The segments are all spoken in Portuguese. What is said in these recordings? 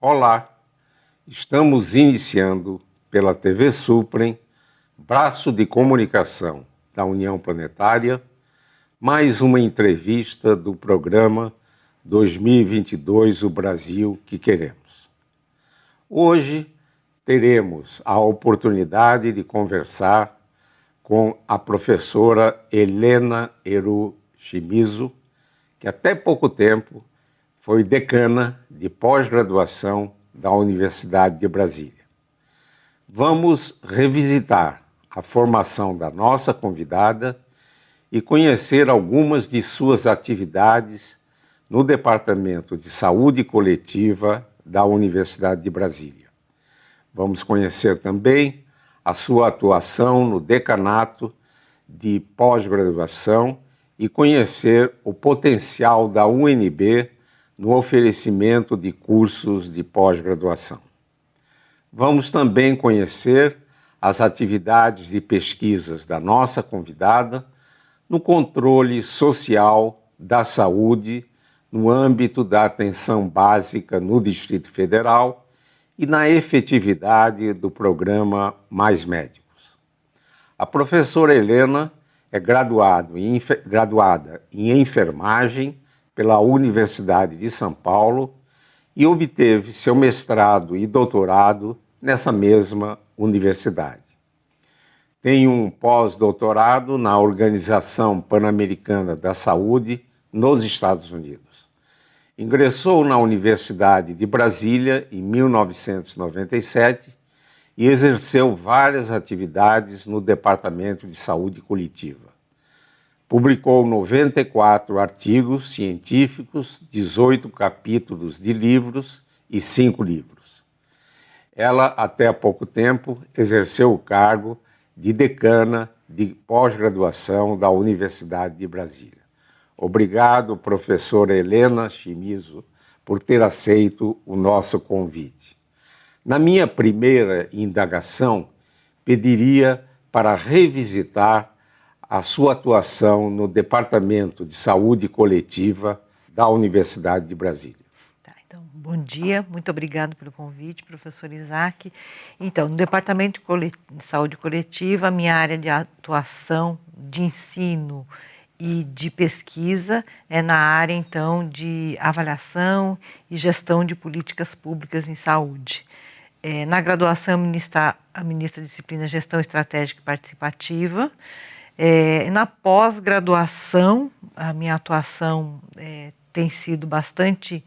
Olá, estamos iniciando pela TV Suprem, braço de comunicação da União Planetária, mais uma entrevista do programa 2022 O Brasil que Queremos. Hoje teremos a oportunidade de conversar com a professora Helena Eru Shimizu, que até pouco tempo foi decana de pós-graduação da Universidade de Brasília. Vamos revisitar a formação da nossa convidada e conhecer algumas de suas atividades no Departamento de Saúde Coletiva da Universidade de Brasília. Vamos conhecer também a sua atuação no decanato de pós-graduação e conhecer o potencial da UNB no oferecimento de cursos de pós-graduação. Vamos também conhecer as atividades de pesquisas da nossa convidada no controle social da saúde no âmbito da atenção básica no Distrito Federal e na efetividade do programa Mais Médicos. A professora Helena é graduada em enfermagem pela Universidade de São Paulo e obteve seu mestrado e doutorado nessa mesma universidade. Tem um pós-doutorado na Organização Pan-Americana da Saúde nos Estados Unidos. Ingressou na Universidade de Brasília em 1997 e exerceu várias atividades no Departamento de Saúde Coletiva. Publicou 94 artigos científicos, 18 capítulos de livros e 5 livros. Ela, até há pouco tempo, exerceu o cargo de decana de pós-graduação da Universidade de Brasília. Obrigado, professora Helena Shimizu, por ter aceito o nosso convite. Na minha primeira indagação, pediria para revisitar a sua atuação no Departamento de Saúde Coletiva da Universidade de Brasília. Então, bom dia, muito obrigado pelo convite, professor Isaac. Então, no Departamento de Saúde Coletiva, a minha área de atuação, de ensino e de pesquisa é na área, então, de avaliação e gestão de políticas públicas em saúde. Na graduação, a ministra a disciplina Gestão Estratégica e Participativa. Na pós-graduação, a minha atuação tem sido bastante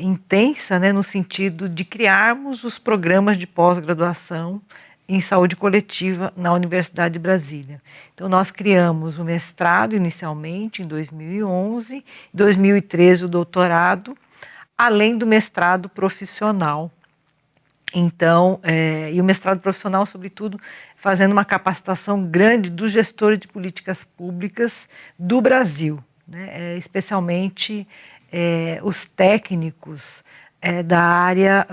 intensa, né, no sentido de criarmos os programas de pós-graduação em saúde coletiva na Universidade de Brasília. Então, nós criamos o mestrado inicialmente em 2011, em 2013 o doutorado, além do mestrado profissional. Então, e o mestrado profissional, sobretudo, fazendo uma capacitação grande dos gestores de políticas públicas do Brasil, né? Especialmente os técnicos da área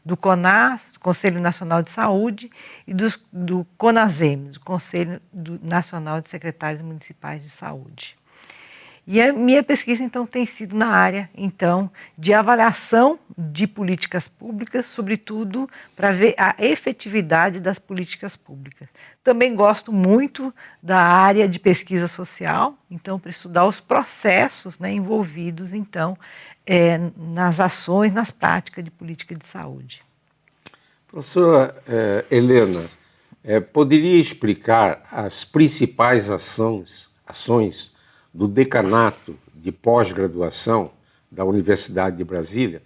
do CONAS, do Conselho Nacional de Saúde, e do CONASEM, do Conselho Nacional de Secretários Municipais de Saúde. E a minha pesquisa, então, tem sido na área, então, de avaliação de políticas públicas, sobretudo para ver a efetividade das políticas públicas. Também gosto muito da área de pesquisa social, então, para estudar os processos, né, envolvidos, então, nas ações, nas práticas de política de saúde. Professora Helena, poderia explicar as principais ações do decanato de pós-graduação da Universidade de Brasília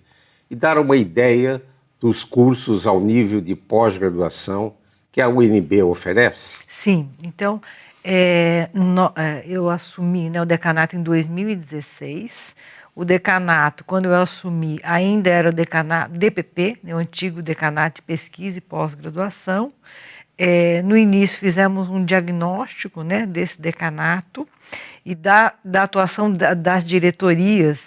e dar uma ideia dos cursos ao nível de pós-graduação que a UNB oferece? Sim, então eu assumi, né, o decanato em 2016. O decanato, quando eu assumi, ainda era o decanato DPP, né, o antigo decanato de pesquisa e pós-graduação. No início fizemos um diagnóstico, né, desse decanato e da atuação das diretorias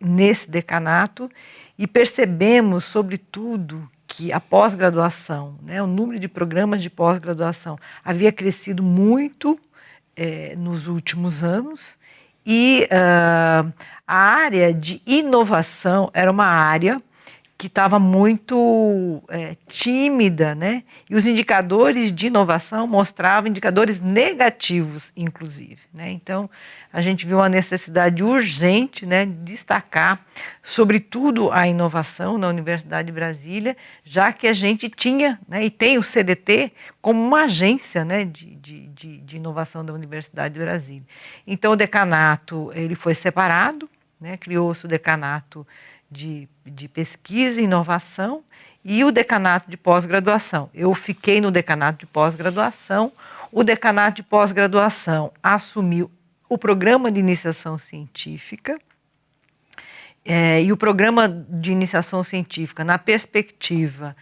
nesse decanato, e percebemos, sobretudo, que a pós-graduação, né, o número de programas de pós-graduação havia crescido muito nos últimos anos, E a área de inovação era uma área que estava muito tímida, né? E os indicadores de inovação mostravam indicadores negativos, inclusive, né? Então, a gente viu uma necessidade urgente, né, de destacar, sobretudo, a inovação na Universidade de Brasília, já que a gente tinha, né, e tem o CDT como uma agência, né, de inovação da Universidade de Brasília. Então, o decanato ele foi separado, né, criou-se o decanato de pesquisa e inovação e o decanato de pós-graduação. Eu fiquei no decanato de pós-graduação. O decanato de pós-graduação assumiu o programa de iniciação científica e o programa de iniciação científica na perspectiva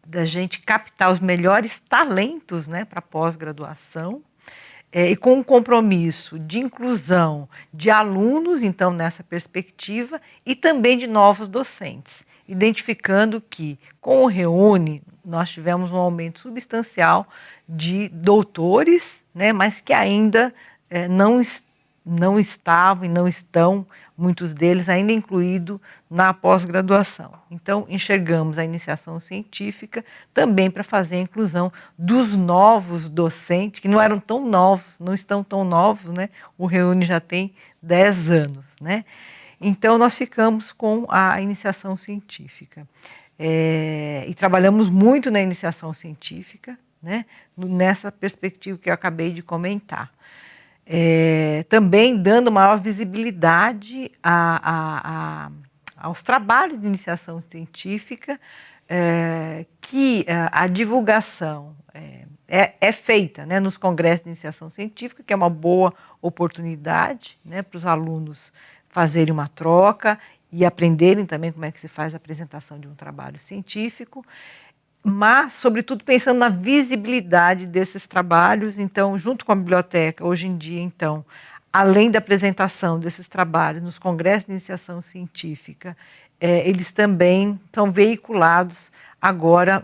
da gente captar os melhores talentos, né, para pós-graduação. E com um compromisso de inclusão de alunos, então, nessa perspectiva, e também de novos docentes, identificando que, com o Reúne, nós tivemos um aumento substancial de doutores, né, mas que ainda não estavam e não estão, muitos deles ainda incluídos na pós-graduação. Então, enxergamos a iniciação científica também para fazer a inclusão dos novos docentes, que não eram tão novos, não estão tão novos, né? O Reúne já tem 10 anos, né? Então, nós ficamos com a iniciação científica. E trabalhamos muito na iniciação científica, né? Nessa perspectiva que eu acabei de comentar. Também dando maior visibilidade aos trabalhos de iniciação científica, que a divulgação é feita, né, nos congressos de iniciação científica, que é uma boa oportunidade, né, para os alunos fazerem uma troca e aprenderem também como é que se faz a apresentação de um trabalho científico, mas, sobretudo, pensando na visibilidade desses trabalhos. Então, junto com a biblioteca, hoje em dia, então, além da apresentação desses trabalhos nos congressos de iniciação científica, eles também são veiculados agora,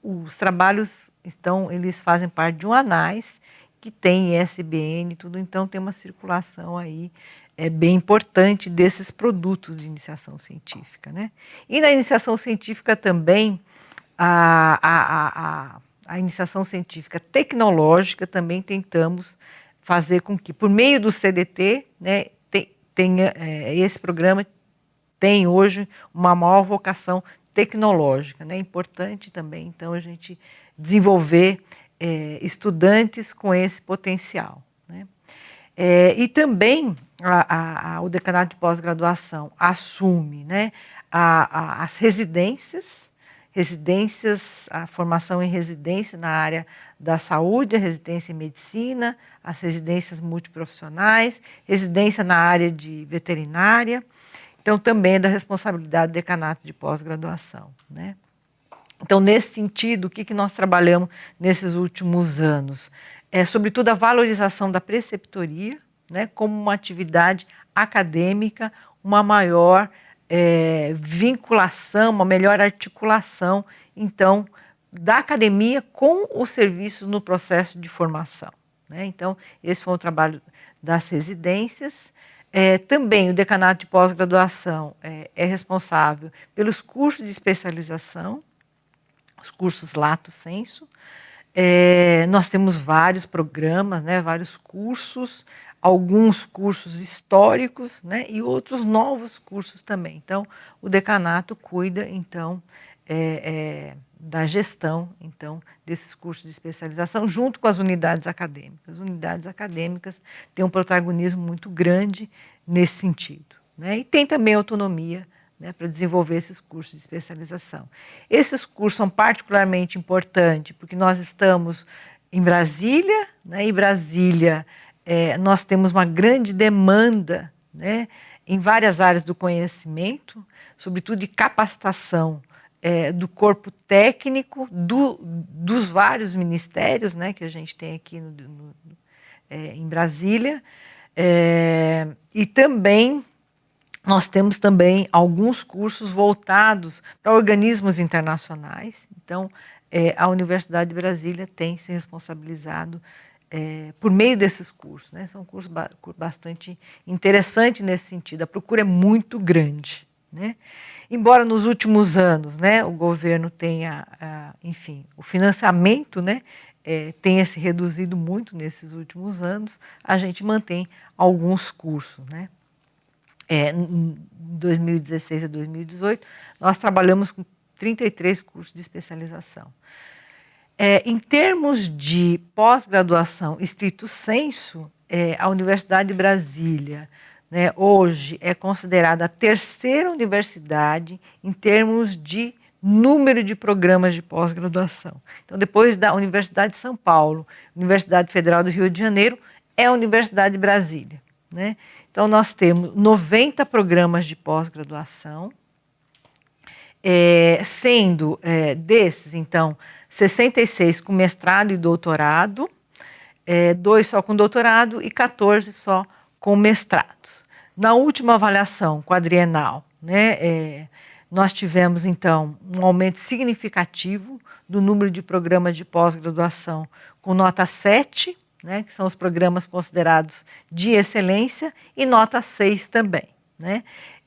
os trabalhos, então, eles fazem parte de um ANAS, que tem ISBN e tudo, então tem uma circulação aí bem importante desses produtos de iniciação científica, né? E na iniciação científica também, a iniciação científica tecnológica também tentamos fazer com que, por meio do CDT, né, esse programa tem hoje uma maior vocação tecnológica, né? É importante também, então, a gente desenvolver estudantes com esse potencial, né? E também o decanato de pós-graduação assume, né, as residências, a formação em residência na área da saúde, a residência em medicina, as residências multiprofissionais, residência na área de veterinária. Então, também é da responsabilidade do decanato de pós-graduação, né? Então, nesse sentido, o que nós trabalhamos nesses últimos anos? Sobretudo, a valorização da preceptoria, né, como uma atividade acadêmica, uma maior vinculação, uma melhor articulação, então, da academia com os serviços no processo de formação, né? Então, esse foi o trabalho das residências. Também o decanato de pós-graduação é responsável pelos cursos de especialização, os cursos lato sensu. Nós temos vários programas, né, vários cursos, alguns cursos históricos, né, e outros novos cursos também. Então, o decanato cuida, então, da gestão, então, desses cursos de especialização, junto com as unidades acadêmicas. As unidades acadêmicas têm um protagonismo muito grande nesse sentido, né, e tem também autonomia, né, para desenvolver esses cursos de especialização. Esses cursos são particularmente importantes porque nós estamos em Brasília, né, e Brasília nós temos uma grande demanda, né, em várias áreas do conhecimento, sobretudo de capacitação do corpo técnico dos vários ministérios, né, que a gente tem aqui em Brasília, e também nós temos também alguns cursos voltados para organismos internacionais. Então, a Universidade de Brasília tem se responsabilizado por meio desses cursos, né? São cursos bastante interessantes nesse sentido. A procura é muito grande, né? Embora nos últimos anos, né, o governo tenha, enfim, o financiamento, né, tenha se reduzido muito nesses últimos anos, a gente mantém alguns cursos, né? Em 2016 a 2018, nós trabalhamos com 33 cursos de especialização. Em termos de pós-graduação estrito sensu, a Universidade de Brasília, né, hoje é considerada a terceira universidade em termos de número de programas de pós-graduação. Então, depois da Universidade de São Paulo, Universidade Federal do Rio de Janeiro, é a Universidade de Brasília, né? Então, nós temos 90 programas de pós-graduação, sendo desses, então, 66 com mestrado e doutorado, 2 só com doutorado e 14 só com mestrados. Na última avaliação quadrienal, né, nós tivemos, então, um aumento significativo do número de programas de pós-graduação com nota 7, né, que são os programas considerados de excelência, e nota 6 também, né?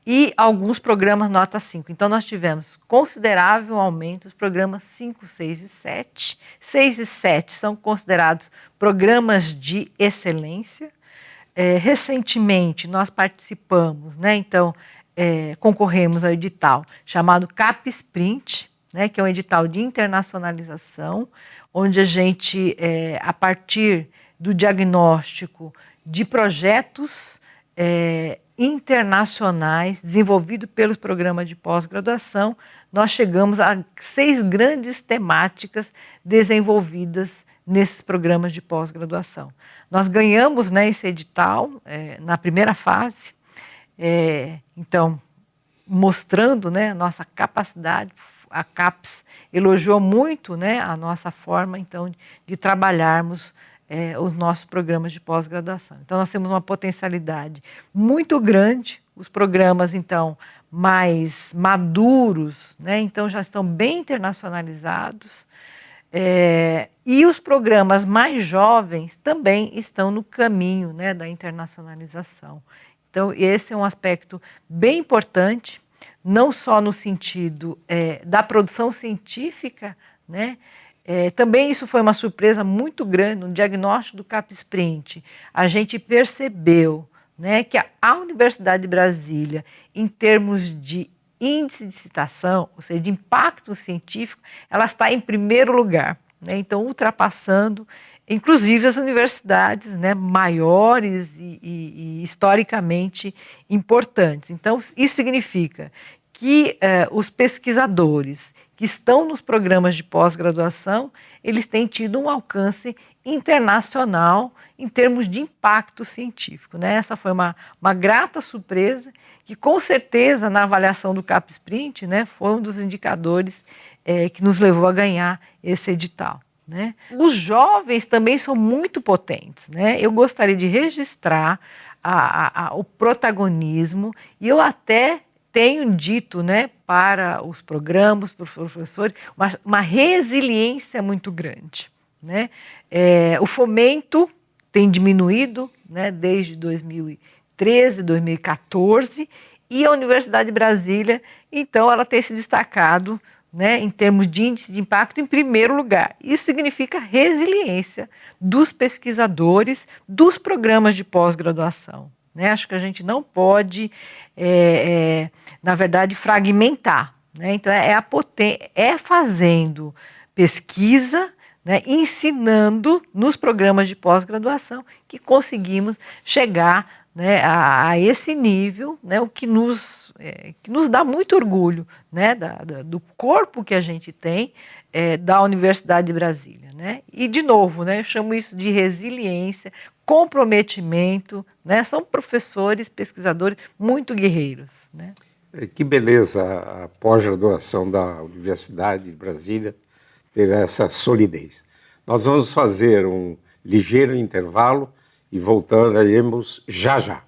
E alguns programas nota 5. Então, nós tivemos considerável aumento dos programas 5, 6 e 7. 6 e 7 são considerados programas de excelência. Recentemente, nós participamos, né, então, concorremos ao edital chamado CapSprint, né, que é um edital de internacionalização, onde a gente, a partir do diagnóstico de projetos internacionais desenvolvidos pelos programas de pós-graduação, nós chegamos a 6 grandes temáticas desenvolvidas nesses programas de pós-graduação. Nós ganhamos, né, esse edital na primeira fase, então, mostrando, né, a nossa capacidade. A CAPES elogiou muito, né, a nossa forma, então, de trabalharmos os nossos programas de pós-graduação. Então, nós temos uma potencialidade muito grande, os programas, então, mais maduros, né, então, já estão bem internacionalizados, e os programas mais jovens também estão no caminho, né, da internacionalização. Então, esse é um aspecto bem importante, não só no sentido da produção científica, né? Também isso foi uma surpresa muito grande no diagnóstico do CapSprint. A gente percebeu, né, que a Universidade de Brasília, em termos de índice de citação, ou seja, de impacto científico, ela está em primeiro lugar, né? Então, ultrapassando, inclusive, as universidades, né, maiores e historicamente importantes. Então, isso significa que os pesquisadores que estão nos programas de pós-graduação, eles têm tido um alcance internacional em termos de impacto científico, né? Essa foi uma grata surpresa, que com certeza na avaliação do CapSprint, né, foi um dos indicadores que nos levou a ganhar esse edital, né? Os jovens também são muito potentes, né? Eu gostaria de registrar o protagonismo, e eu até tenho dito, né, para os programas, para os professores, uma resiliência muito grande, né? O fomento tem diminuído, né, desde 2013, 2014, e a Universidade de Brasília, então, ela tem se destacado, né, em termos de índice de impacto, em primeiro lugar. Isso significa resiliência dos pesquisadores dos programas de pós-graduação, né? Acho que a gente não pode, na verdade, fragmentar, né? Então, é fazendo pesquisa, né, ensinando nos programas de pós-graduação que conseguimos chegar, né, a esse nível, né, o que nos dá muito orgulho, né, do corpo que a gente tem da Universidade de Brasília, né? E, de novo, né, eu chamo isso de resiliência, comprometimento, né? São professores, pesquisadores muito guerreiros, né? Que beleza a pós-graduação da Universidade de Brasília ter essa solidez. Nós vamos fazer um ligeiro intervalo e voltaremos já já.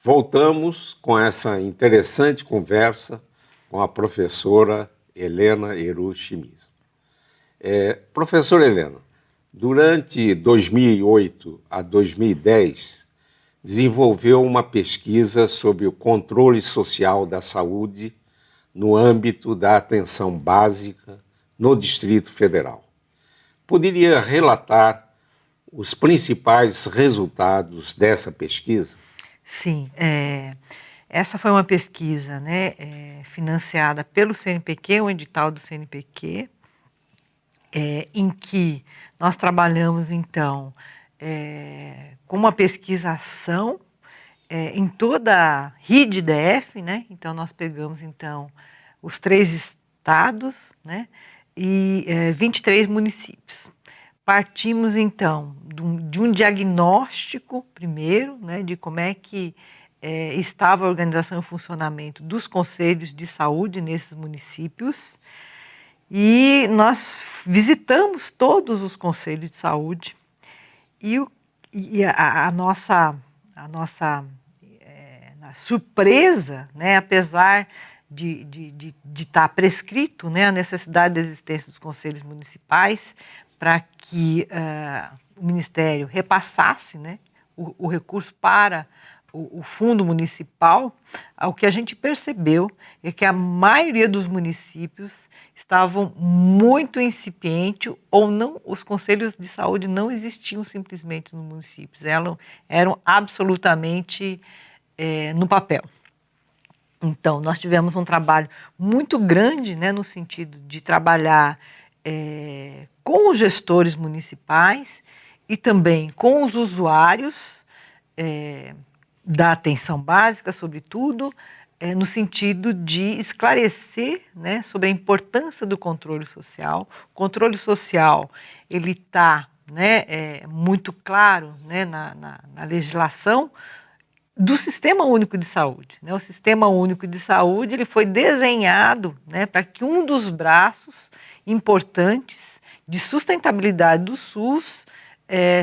Voltamos com essa interessante conversa com a professora Helena Eru Shimizu. Professora Helena, durante 2008 a 2010, desenvolveu uma pesquisa sobre o controle social da saúde no âmbito da atenção básica no Distrito Federal. Poderia relatar os principais resultados dessa pesquisa? Sim, essa foi uma pesquisa, né, financiada pelo CNPq, um edital do CNPq, em que nós trabalhamos, então, com uma pesquisação em toda a RID-DF, né? Então, nós pegamos, então, os 3 estados, né, e 23 municípios. Partimos, então, de um diagnóstico, primeiro, né, de como é que estava a organização e o funcionamento dos conselhos de saúde nesses municípios, e nós visitamos todos os conselhos de saúde, e a nossa surpresa, né, apesar de estar prescrito, né, a necessidade da existência dos conselhos municipais para que o Ministério repassasse, né, o recurso para o fundo municipal, o que a gente percebeu é que a maioria dos municípios estavam muito incipientes ou não, os conselhos de saúde não existiam simplesmente nos municípios, eram absolutamente no papel. Então, nós tivemos um trabalho muito grande, né, no sentido de trabalhar com os gestores municipais e também com os usuários da atenção básica, sobretudo, no sentido de esclarecer, né, sobre a importância do controle social. O controle social, ele está, né, muito claro, né, na legislação do Sistema Único de Saúde, né? O Sistema Único de Saúde, ele foi desenhado, né, para que um dos braços importantes de sustentabilidade do SUS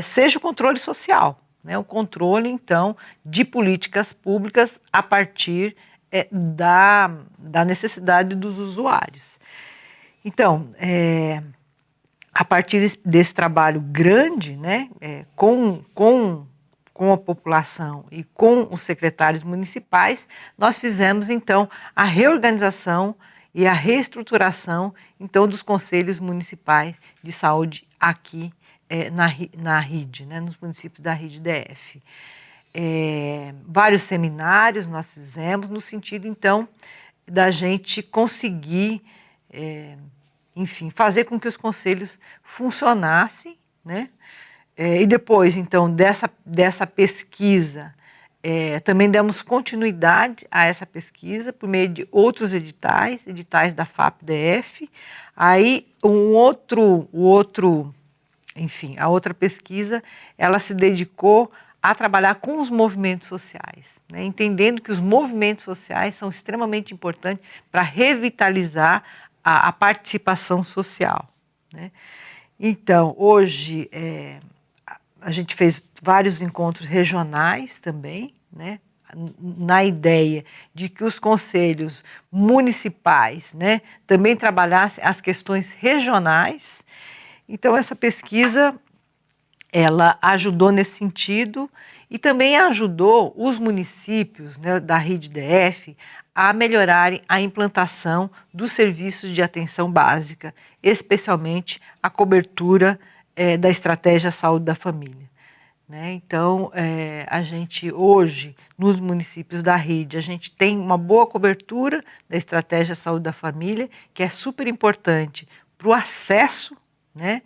seja o controle social, né? O controle, então, de políticas públicas a partir da necessidade dos usuários. Então, a partir desse trabalho grande, né, com a população e com os secretários municipais, nós fizemos, então, a reorganização e a reestruturação, então, dos conselhos municipais de saúde aqui na RID, né, nos municípios da RID-DF. Vários seminários nós fizemos no sentido, então, da gente conseguir, enfim, fazer com que os conselhos funcionassem, né? E depois, então, dessa pesquisa, também demos continuidade a essa pesquisa por meio de outros editais da FAP-DF. Aí, enfim, a outra pesquisa, ela se dedicou a trabalhar com os movimentos sociais, né, entendendo que os movimentos sociais são extremamente importantes para revitalizar a participação social, né. Então, hoje, a gente fez vários encontros regionais também, né, na ideia de que os conselhos municipais, né, também trabalhassem as questões regionais. Então, essa pesquisa, ela ajudou nesse sentido e também ajudou os municípios, né, da RID-DF a melhorarem a implantação dos serviços de atenção básica, especialmente a cobertura da estratégia saúde da família, né? Então, a gente hoje, nos municípios da RID, a gente tem uma boa cobertura da estratégia saúde da família, que é super importante para o acesso, né,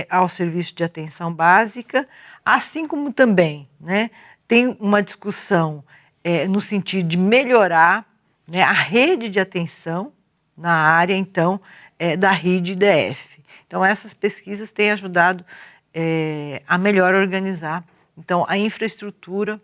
ao serviço de atenção básica, assim como também, né, tem uma discussão no sentido de melhorar, né, a rede de atenção na área, então, da RID-DF. Então, essas pesquisas têm ajudado a melhor organizar, então, a infraestrutura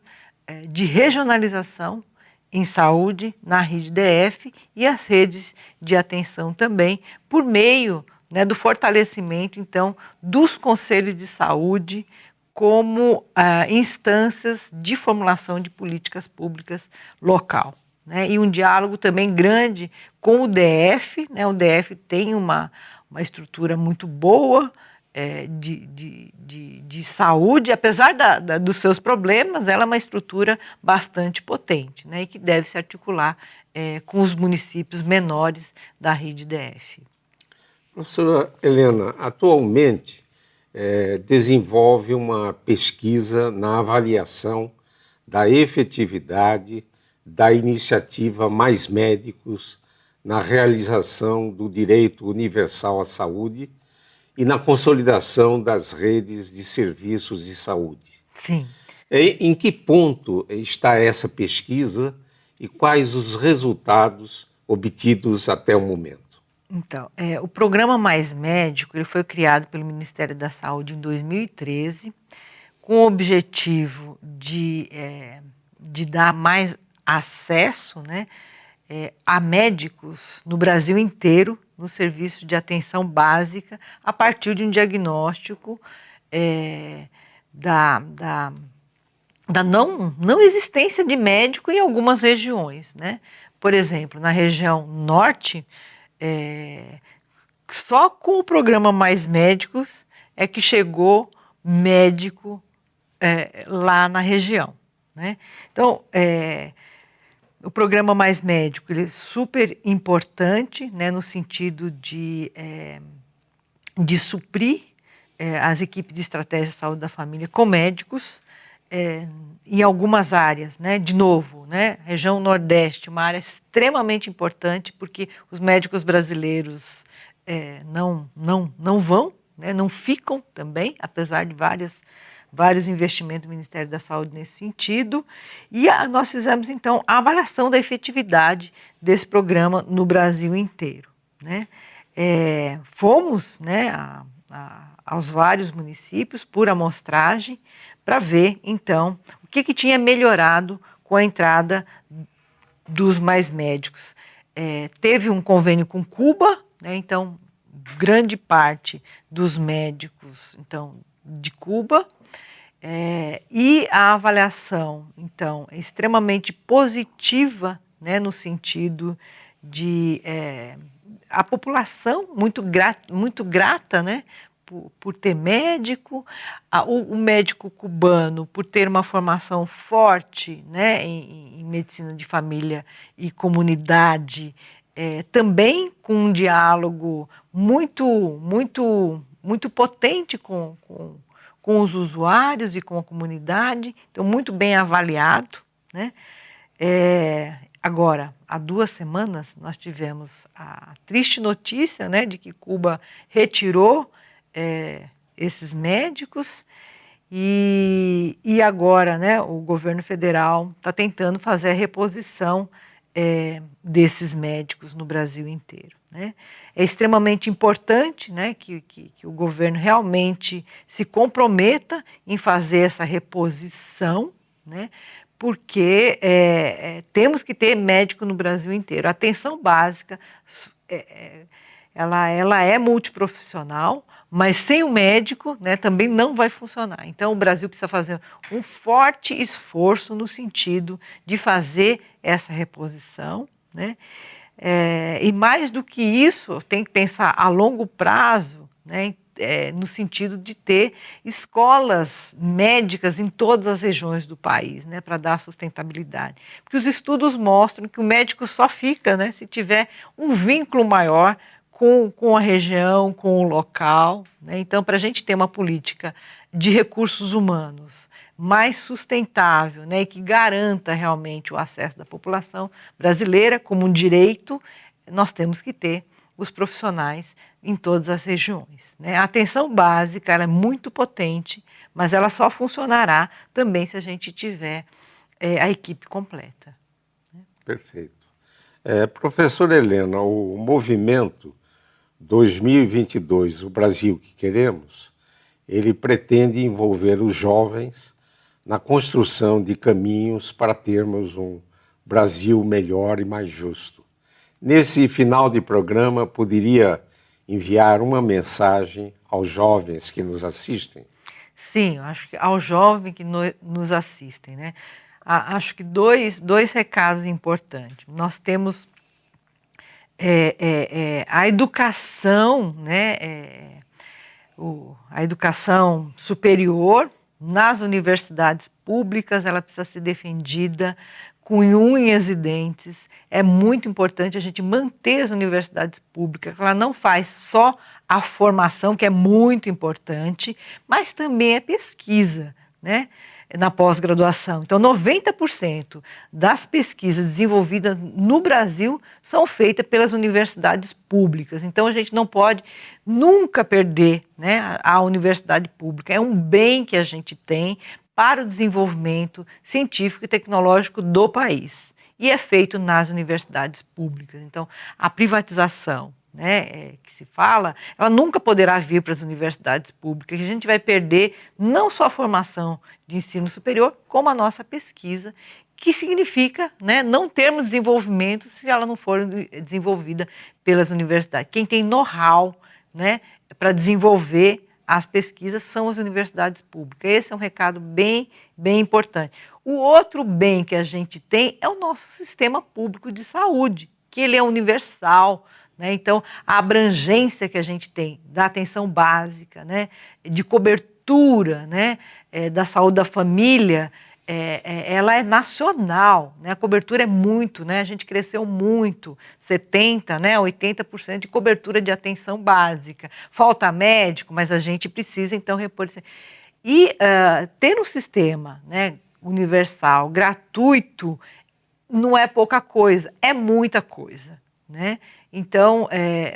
de regionalização em saúde na RID-DF e as redes de atenção também, por meio, né, do fortalecimento, então, dos conselhos de saúde como instâncias de formulação de políticas públicas local, né, e um diálogo também grande com o DF, né, o DF tem uma estrutura muito boa de saúde, apesar dos seus problemas, ela é uma estrutura bastante potente, né, e que deve se articular com os municípios menores da rede DF. Professora Helena, atualmente desenvolve uma pesquisa na avaliação da efetividade da iniciativa Mais Médicos na realização do direito universal à saúde e na consolidação das redes de serviços de saúde. Sim. Em que ponto está essa pesquisa e quais os resultados obtidos até o momento? Então, o programa Mais Médico ele foi criado pelo Ministério da Saúde em 2013, com o objetivo de dar mais acesso, né, a médicos no Brasil inteiro, no serviço de atenção básica, a partir de um diagnóstico da não existência de médico em algumas regiões, né? Por exemplo, na região norte, só com o programa Mais Médicos é que chegou médico lá na região, né? Então, o programa Mais Médico ele é super importante, né, no sentido de suprir as equipes de estratégia de saúde da família com médicos em algumas áreas, né? De novo, né? Região Nordeste, uma área extremamente importante, porque os médicos brasileiros não vão, né? Não ficam também, apesar de vários investimentos do Ministério da Saúde nesse sentido. E nós fizemos, então, a avaliação da efetividade desse programa no Brasil inteiro, né? Fomos, né, aos vários municípios por amostragem para ver, então, o que tinha melhorado com a entrada dos Mais Médicos. Teve um convênio com Cuba, né, então, grande parte dos médicos então, de Cuba, e a avaliação, então, é extremamente positiva, né, no sentido de a população muito grata, né, por ter médico, o médico cubano por ter uma formação forte, né, em medicina de família e comunidade, também com um diálogo muito potente com os usuários e com a comunidade, então muito bem avaliado, né? Agora, há 2 semanas, nós tivemos a triste notícia, né, de que Cuba retirou esses médicos e agora, né, o governo federal está tentando fazer a reposição desses médicos no Brasil inteiro, né? É extremamente importante, né, que o governo realmente se comprometa em fazer essa reposição, né, porque temos que ter médico no Brasil inteiro. A atenção básica, ela é multiprofissional, mas sem o médico, né, também não vai funcionar. Então, o Brasil precisa fazer um forte esforço no sentido de fazer essa reposição, né? E mais do que isso, tem que pensar a longo prazo, né, no sentido de ter escolas médicas em todas as regiões do país, né, para dar sustentabilidade. Porque os estudos mostram que o médico só fica, né, se tiver um vínculo maior com a região, com o local, né? Então, para a gente ter uma política de recursos humanos mais sustentável, né, e que garanta realmente o acesso da população brasileira como um direito, nós temos que ter os profissionais em todas as regiões, né? A atenção básica ela é muito potente, mas ela só funcionará também se a gente tiver a equipe completa. Perfeito. Professora Helena, o movimento 2022, o Brasil que queremos, ele pretende envolver os jovens na construção de caminhos para termos um Brasil melhor e mais justo. Nesse final de programa, poderia enviar uma mensagem aos jovens que nos assistem? Sim, eu acho que aos jovens que nos assistem, né? Acho que dois recados importantes. Nós temos a educação, né, a educação superior nas universidades públicas, ela precisa ser defendida com unhas e dentes. É muito importante a gente manter as universidades públicas. Ela não faz só a formação, que é muito importante, mas também é pesquisa, né, na pós-graduação. Então, 90% das pesquisas desenvolvidas no Brasil são feitas pelas universidades públicas. Então, a gente não pode nunca perder, né, a universidade pública. É um bem que a gente tem para o desenvolvimento científico e tecnológico do país. E é feito nas universidades públicas. Então, a privatização, né, que se fala, ela nunca poderá vir para as universidades públicas. A gente vai perder não só a formação de ensino superior, como a nossa pesquisa, que significa, né, não termos desenvolvimento se ela não for desenvolvida pelas universidades. Quem tem know-how, né, para desenvolver as pesquisas são as universidades públicas. Esse é um recado bem importante. O outro bem que a gente tem é o nosso sistema público de saúde, que ele é universal, né? Então, a abrangência que a gente tem da atenção básica, né, de cobertura, né, da saúde da família, ela é nacional, né? A cobertura é muito, né? A gente cresceu muito, 70%, né, 80% de cobertura de atenção básica. Falta médico, mas a gente precisa, então, repor. E ter um sistema, né, universal, gratuito, não é pouca coisa, é muita coisa, né? Então,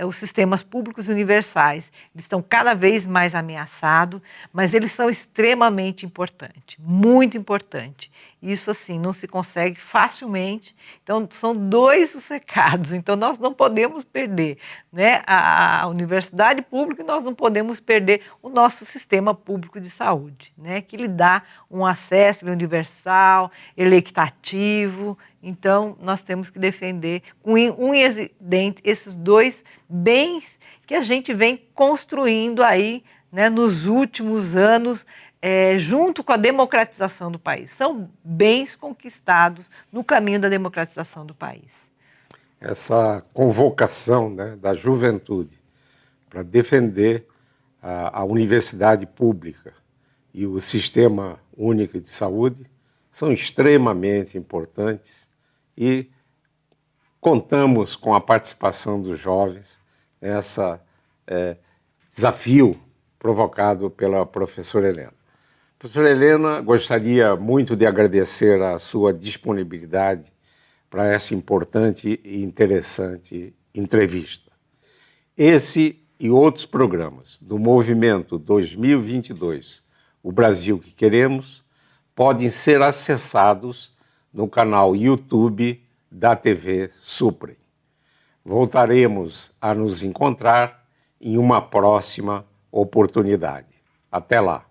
os sistemas públicos universais, eles estão cada vez mais ameaçados, mas eles são extremamente importantes, muito importantes. Isso, assim, não se consegue facilmente. Então, são dois os recados. Então, nós não podemos perder, né, a universidade pública e nós não podemos perder o nosso sistema público de saúde, né, que lhe dá um acesso universal, ele é equitativo. Então, nós temos que defender com unhas e dentes esses dois bens que a gente vem construindo aí, né, nos últimos anos, junto com a democratização do país. São bens conquistados no caminho da democratização do país. Essa convocação, né, da juventude para defender a universidade pública e o sistema único de saúde são extremamente importantes e contamos com a participação dos jovens nesse desafio provocado pela professora Helena. Professora Helena, gostaria muito de agradecer a sua disponibilidade para essa importante e interessante entrevista. Esse e outros programas do Movimento 2022, O Brasil que Queremos, podem ser acessados no canal YouTube da TV Suprem. Voltaremos a nos encontrar em uma próxima oportunidade. Até lá!